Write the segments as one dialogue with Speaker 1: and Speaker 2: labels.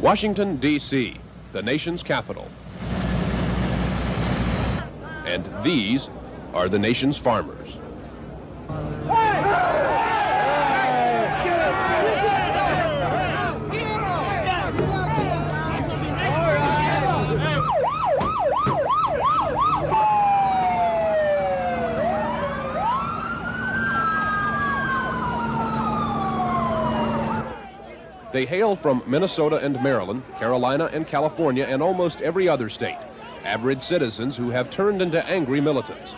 Speaker 1: Washington, D.C., the nation's capital. And these are the nation's farmers. They hail from Minnesota and Maryland, Carolina and California, and almost every other state. Average citizens who have turned into angry militants.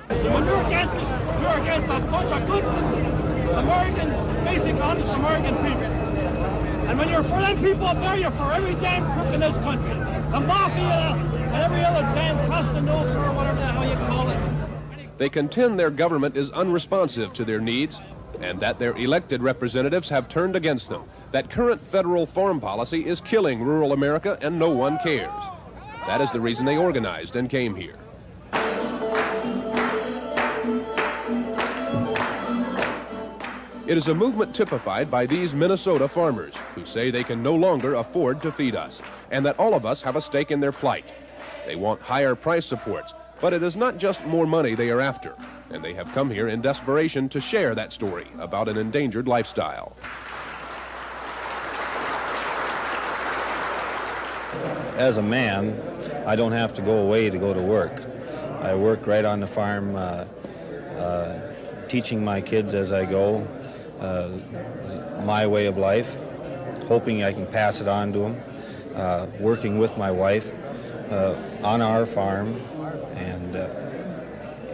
Speaker 2: When you're against us, you're against a bunch of good American, basic, honest American people. And when you're for them people up there, you're for every damn crook in this country. The mafia and every other damn Costa Nostra or whatever the hell you call it.
Speaker 1: They contend their government is unresponsive to their needs and that their elected representatives have turned against them, that current federal farm policy is killing rural America and no one cares. That is the reason they organized and came here. It is a movement typified by these Minnesota farmers who say they can no longer afford to feed us and that all of us have a stake in their plight. They want higher price supports, but it is not just more money they are after, and they have come here in desperation to share that story about an endangered lifestyle.
Speaker 3: As a man, I don't have to go away to go to work. I work right on the farm, teaching my kids as I go, my way of life, hoping I can pass it on to them, working with my wife on our farm, and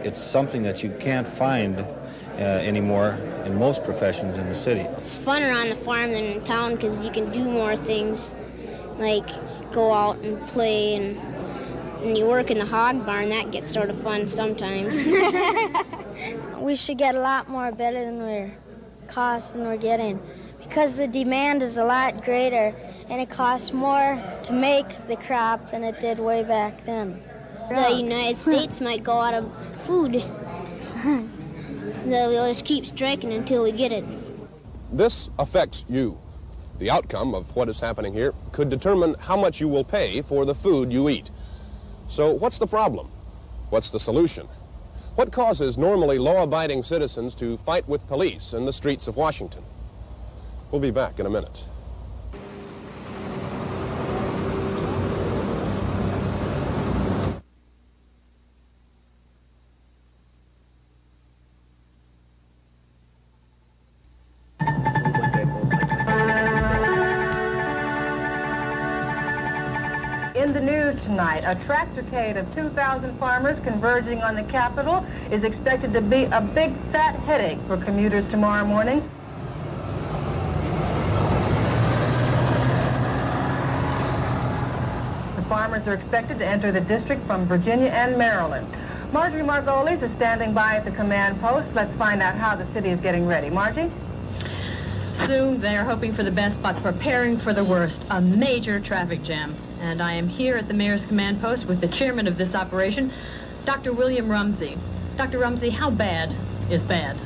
Speaker 3: it's something that you can't find anymore in most professions in the city.
Speaker 4: It's funner on the farm than in town because you can do more things, like go out and play, and you work in the hog barn. That gets sort of fun sometimes.
Speaker 5: We should get a lot more better than we're getting, because the demand is a lot greater and it costs more to make the crop than it did way back then.
Speaker 4: The United States might go out of food. They'll just keep striking until we get it.
Speaker 1: This affects you. The outcome of what is happening here could determine how much you will pay for the food you eat. So what's the problem? What's the solution? What causes normally law-abiding citizens to fight with police in the streets of Washington? We'll be back in a minute.
Speaker 6: In the news tonight, a tractorcade of 2,000 farmers converging on the Capitol is expected to be a big fat headache for commuters tomorrow morning. The farmers are expected to enter the district from Virginia and Maryland. Marjorie Margolis is standing by at the command post. Let's find out how the city is getting ready. Margie?
Speaker 7: Sue, they are hoping for the best but preparing for the worst, a major traffic jam. And I am here at the mayor's command post with the chairman of this operation, Dr. William Rumsey. Dr. Rumsey, how bad is bad?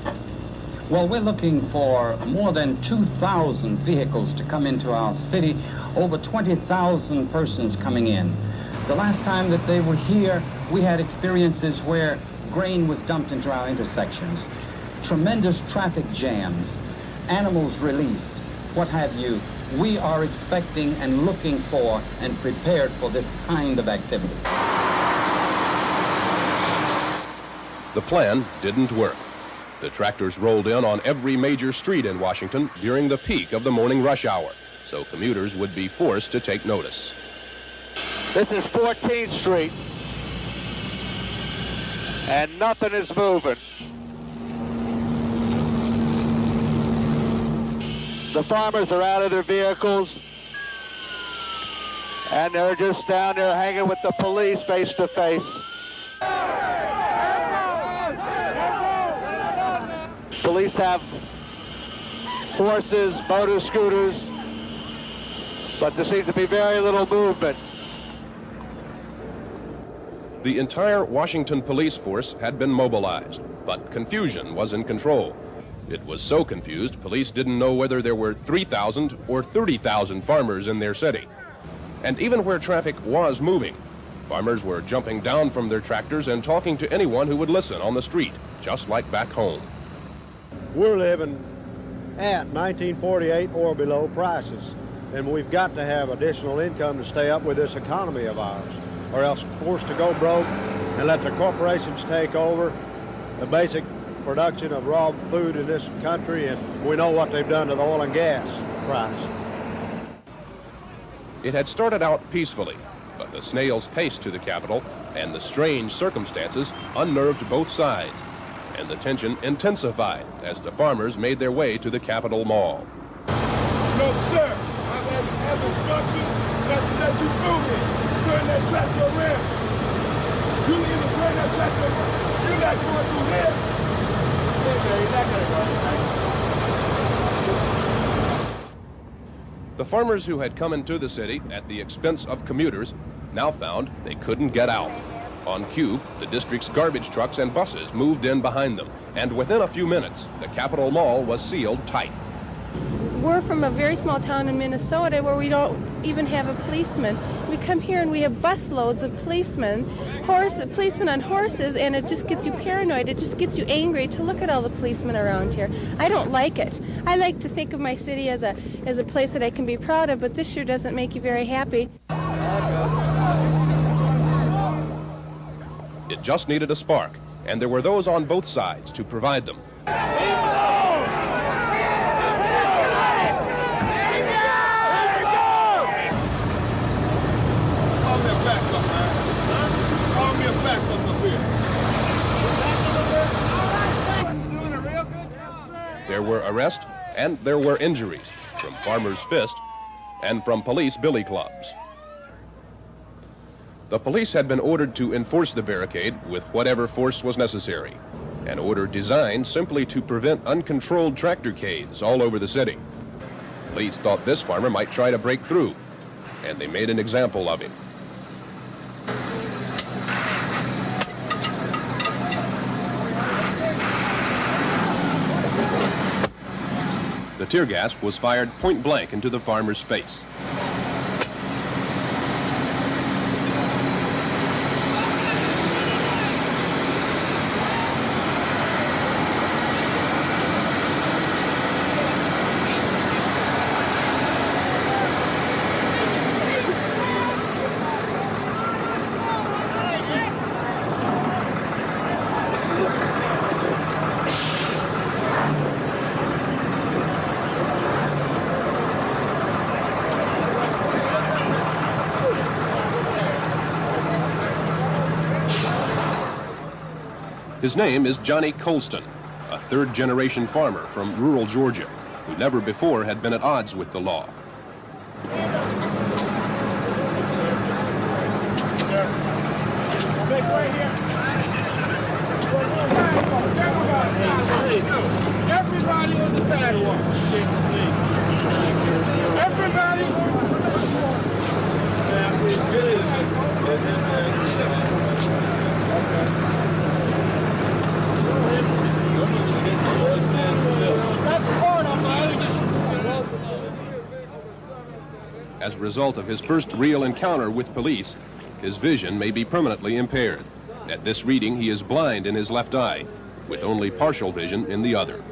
Speaker 8: Well, we're looking for more than 2,000 vehicles to come into our city, over 20,000 persons coming in. The last time that they were here, we had experiences where grain was dumped into our intersections, tremendous traffic jams, animals released, what have you. We are expecting and looking for and prepared for this kind of activity.
Speaker 1: The plan didn't work. The tractors rolled in on every major street in Washington during the peak of the morning rush hour, so commuters would be forced to take notice.
Speaker 9: This is 14th Street, and nothing is moving. The farmers are out of their vehicles, and they're just down there hanging with the police face to face. Police have horses, motor scooters, but there seems to be very little movement.
Speaker 1: The entire Washington police force had been mobilized, but confusion was in control. It was so confused, police didn't know whether there were 3,000 or 30,000 farmers in their city. And even where traffic was moving, farmers were jumping down from their tractors and talking to anyone who would listen on the street, just like back home.
Speaker 10: We're living at 1948 or below prices, and we've got to have additional income to stay up with this economy of ours, or else forced to go broke and let the corporations take over the basic production of raw food in this country, and we know what they've done to the oil and gas price.
Speaker 1: It had started out peacefully, but the snail's pace to the Capitol and the strange circumstances unnerved both sides, and the tension intensified as the farmers made their way to the Capitol Mall.
Speaker 11: No, sir. I've had instructions not to let you through here. Turn that tractor around. You either turn that tractor around. You're not going through here. You're not going to go.
Speaker 1: The farmers who had come into the city at the expense of commuters now found they couldn't get out. On cue, the district's garbage trucks and buses moved in behind them, and within a few minutes, the Capitol Mall was sealed tight.
Speaker 12: We're from a very small town in Minnesota where we don't even have a policeman. We come here and we have busloads of policemen on horses, and it just gets you paranoid. It just gets you angry to look at all the policemen around here. I don't like it. I like to think of my city as a place that I can be proud of, but this sure doesn't make you very happy.
Speaker 1: It just needed a spark, and there were those on both sides to provide them. There were arrests and there were injuries from farmers' fists and from police billy clubs. The police had been ordered to enforce the barricade with whatever force was necessary, an order designed simply to prevent uncontrolled tractorcades all over the city. Police thought this farmer might try to break through, and they made an example of him. The tear gas was fired point blank into the farmer's face. His name is Johnny Colston, a third-generation farmer from rural Georgia, who never before had been at odds with the law.
Speaker 11: Everybody on the sidewalk. Everybody.
Speaker 1: As a result of his first real encounter with police, his vision may be permanently impaired. At this reading, he is blind in his left eye, with only partial vision in the other.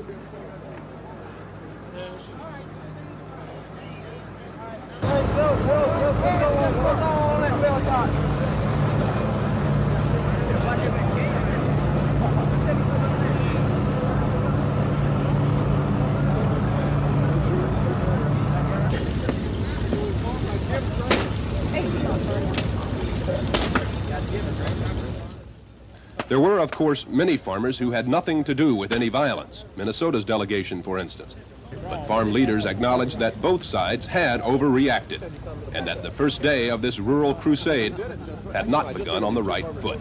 Speaker 1: There were, of course, many farmers who had nothing to do with any violence, Minnesota's delegation, for instance. But farm leaders acknowledged that both sides had overreacted, and that the first day of this rural crusade had not begun on the right foot.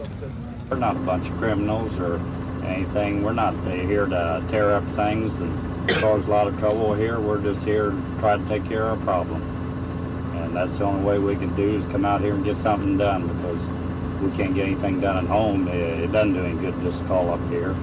Speaker 13: We're not a bunch of criminals or anything. We're not here to tear up things and cause a lot of trouble here. We're just here to try to take care of our problem. And that's the only way we can do is come out here and get something done, because we can't get anything done at home, it doesn't do any good just to call up here.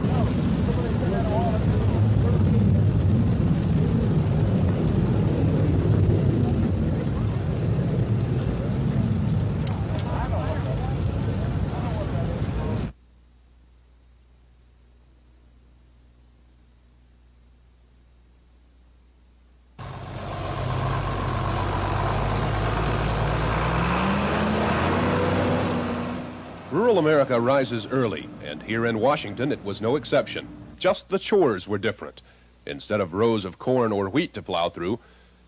Speaker 1: Rural America rises early, and here in Washington it was no exception. Just the chores were different. Instead of rows of corn or wheat to plow through,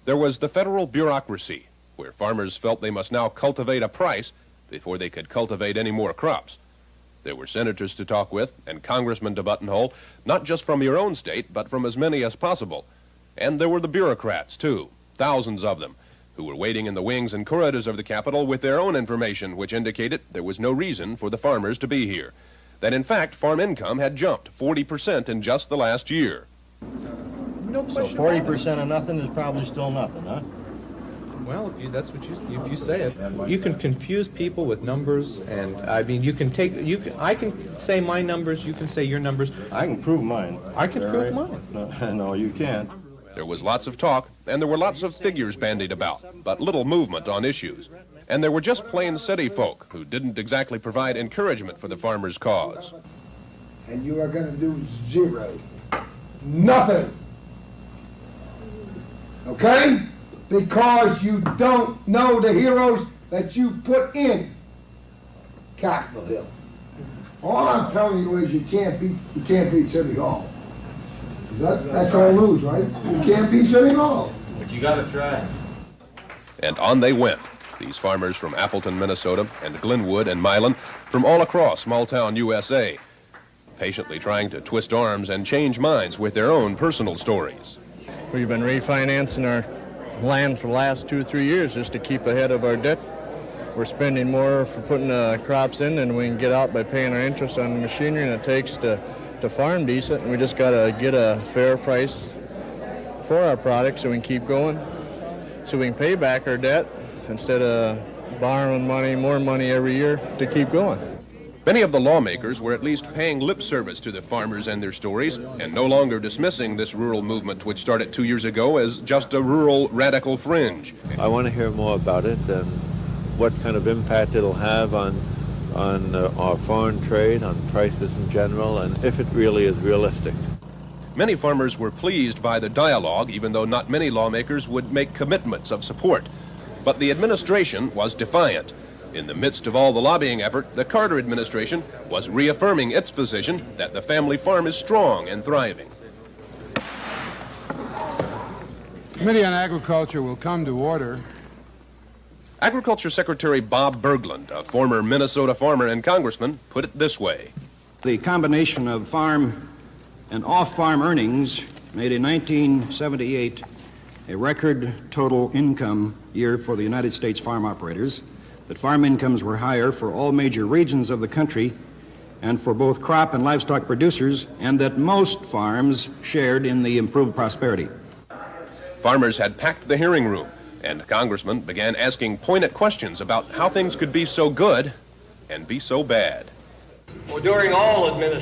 Speaker 1: there was the federal bureaucracy, where farmers felt they must now cultivate a price before they could cultivate any more crops. There were senators to talk with and congressmen to buttonhole, not just from your own state, but from as many as possible. And there were the bureaucrats, too, thousands of them, who were waiting in the wings and corridors of the Capitol with their own information, which indicated there was no reason for the farmers to be here. That, in fact, farm income had jumped 40% in just the last year.
Speaker 14: No question. So 40% of nothing is probably still nothing, huh?
Speaker 15: Well, that's what if you say it. You can confuse people with numbers, and I mean, I can say my numbers, you can say your numbers.
Speaker 14: I can prove mine.
Speaker 15: I can prove mine.
Speaker 14: No, you can't.
Speaker 1: There was lots of talk, and there were lots of figures bandied about, but little movement on issues. And there were just plain city folk who didn't exactly provide encouragement for the farmers' cause.
Speaker 16: And you are going to do zero. Nothing. Okay? Because you don't know the heroes that you put in Capitol Hill. All I'm telling you is you can't beat City Hall. That's all lose, right? You can't beat City Hall.
Speaker 14: But you got to try.
Speaker 1: And on they went, these farmers from Appleton, Minnesota, and Glenwood and Milan, from all across small-town USA, patiently trying to twist arms and change minds with their own personal stories.
Speaker 17: We've been refinancing our land for the last 2 or 3 years just to keep ahead of our debt. We're spending more for putting crops in than we can get out by paying our interest on the machinery, and it takes to farm decent, and we just got to get a fair price for our products so we can keep going, so we can pay back our debt instead of borrowing money, more money every year to keep going.
Speaker 1: Many of the lawmakers were at least paying lip service to the farmers and their stories, and no longer dismissing this rural movement, which started 2 years ago, as just a rural radical fringe.
Speaker 18: I want to hear more about it and what kind of impact it'll have on our foreign trade, on prices in general, and if it really is realistic.
Speaker 1: Many farmers were pleased by the dialogue, even though not many lawmakers would make commitments of support. But the administration was defiant. In the midst of all the lobbying effort, the Carter administration was reaffirming its position that the family farm is strong and thriving.
Speaker 19: Committee on Agriculture will come to order.
Speaker 1: Agriculture Secretary Bob Berglund, a former Minnesota farmer and congressman, put it this way.
Speaker 20: The combination of farm and off-farm earnings made in 1978 a record total income year for the United States farm operators, that farm incomes were higher for all major regions of the country and for both crop and livestock producers, and that most farms shared in the improved prosperity.
Speaker 1: Farmers had packed the hearing room, and congressmen began asking pointed questions about how things could be so good and be so bad.
Speaker 21: Well, during all administrations,